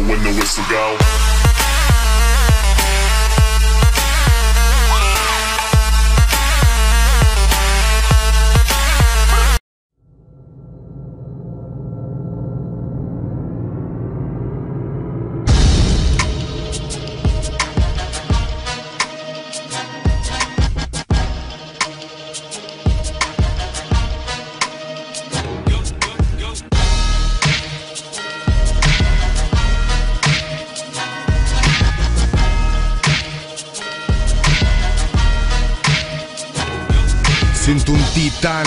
when the whistle go. Sunt un titan,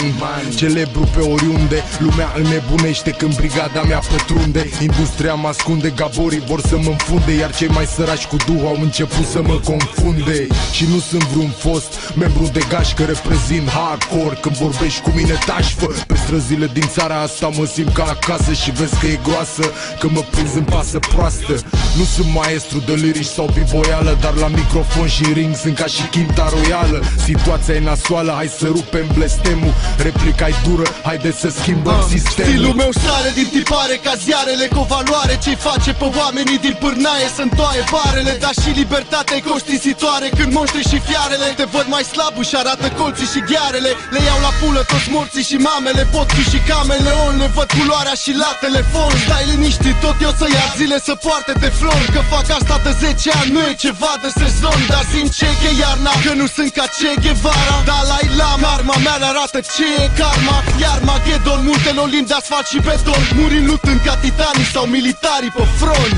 celebru pe oriunde. Lumea înnebunește când brigada mea pătrunde. Industria mă ascunde, gaborii vor să mă înfunde, iar cei mai săraci cu duhul au început să mă confunde. Și nu sunt vreun fost membru de gașcă, reprezint hardcore. Când vorbești cu mine taci, fă. Pe străzile din țara asta mă simt ca acasă. Și vezi că e groasă, că mă prins în pasă proastă. Nu sunt maestru de lirici sau bivoială, dar la microfon și ring sunt ca și Quinta Royală. Situația e nasoală, hai să rupem blestemul. Replica-i dură, haideți să schimbăm sistemul. Stilul meu sare din tipare ca ziarele, cu valoare ce-i face pe oamenii din pârnaie să întoaie barele. Dar și libertatea e costisitoare când monștri și fiarele te văd mai slab, își arată colții și ghearele. Le iau la pulă toți morții și mamele, potru și cameleon. Le văd culoarea și la telefon. Stai liniștit, tot eu să ia zile să poarte teflon, că fac asta de 10 ani, nu e ceva de sezon. Dar simt ce e iarna, că nu sunt ca Che Guevara. Dalai Lama, arma mea le arată ce e karma. Iar Magedon, multele olimpi de asfalt și beton, murim luptând ca titanii sau militarii pe front.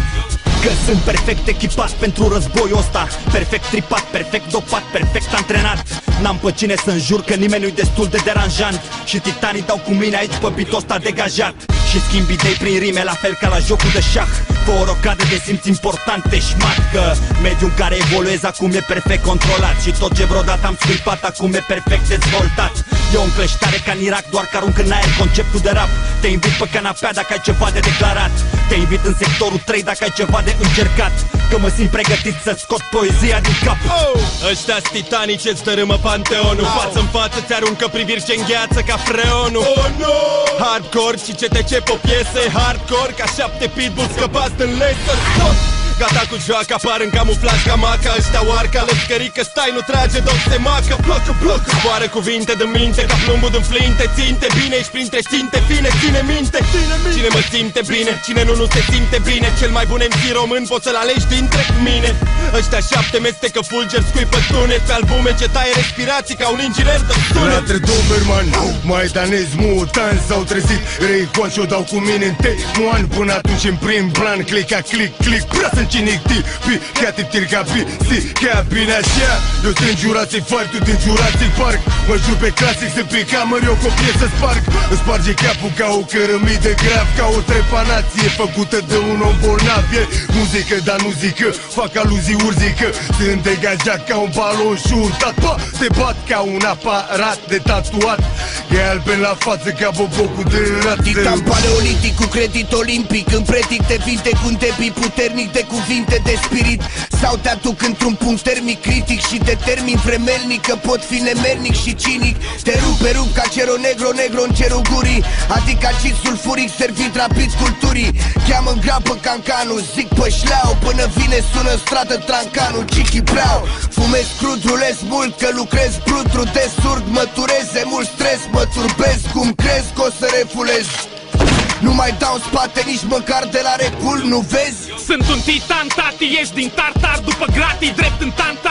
Că sunt perfect echipat pentru războiul ăsta, perfect tripat, perfect dopat, perfect antrenat. N-am pe cine să-mi jur că nimeni nu-i destul de deranjant. Și titanii dau cu mine aici pe bitul ăsta degajat. Și schimb idei prin rime, la fel ca la jocul de șah, cu o rocadă de simț important te șmat. Că mediul în care evoluez acum e perfect controlat, și tot ce vreodată am scuipat acum e perfect dezvoltat. E o încleștare ca în Irak, doar că arunc în aer conceptul de rap. Te invit pe canapea dacă ai ceva de declarat, te invit în sectorul 3 dacă ai ceva de încercat, că mă simt pregătit să scot poezia din cap. Ăștia-s titanii ce-ți dărâmă panteonul, față-n față ți-aruncă priviri ce îngheață ca freonul. Hardcore și CTC pe piese hardcore, ca 7 pitbulls scăpați din laser. Gata cu joaca, apar în camuflaj ca maca. Ăștia oarca, lăscărică, stai, nu trage, doc se macă. Blocă, zboară cuvinte de minte, ca plumbul din flinte. Ținte bine, ești printre știinte fine, ține minte. Cine mă simte bine, cine nu se simte bine. Cel mai bun MC român poți să-l alegi dintre mine. Ăștia 7 mestecă fulger, scuipă tunet pe albume ce taie respirații ca un inginer de sunet. Latre Doberman, maidanezi mutanți s-au trezit. Rei coace o dau cu mine în T1. Până atunci în prim plan, clica, click, click. Prea să cinic tipi, chiar tip tirca pi, si, chiar bine așa. Eu sunt Jurassic Park, tu din Jurassic Park. Mă jur pe clasic, sunt pe cameră, eu copie să sparg. Îmi sparge capul ca o cărămidă grav, ca o trepanație făcută de un om bolnav. E muzică, dar nu zică, fac aluzii urzică. Sunt degajat ca un balon și urtat, pa, te bat ca un aparat de tatuat. E alben la față ca bobocul de rat. Titan paleolitic cu credit olimpic, în pretic te vinte cu un debit puternic de cuvinte de spirit. Sau te aduc într-un punct termic critic și determin vremelnic că pot fi nemernic și cinic. Te rup ca cero negro, negro în cerul gurii, adică acid sulfuric servit rapid culturii. Cheamă-n grapă cancanul, zic pe șleau, până vine sună stradă trancanul, chichi breau. Fumez crud, rulez mult, că lucrez brut, trudez surd, mă tureze mult stres, mă turbez, cum crezi că o să refulez. Nu mai dau în spate nici măcar de la recul, nu vezi? Sunt un titan, tati, ești din tartar după gratii, drept în tanta.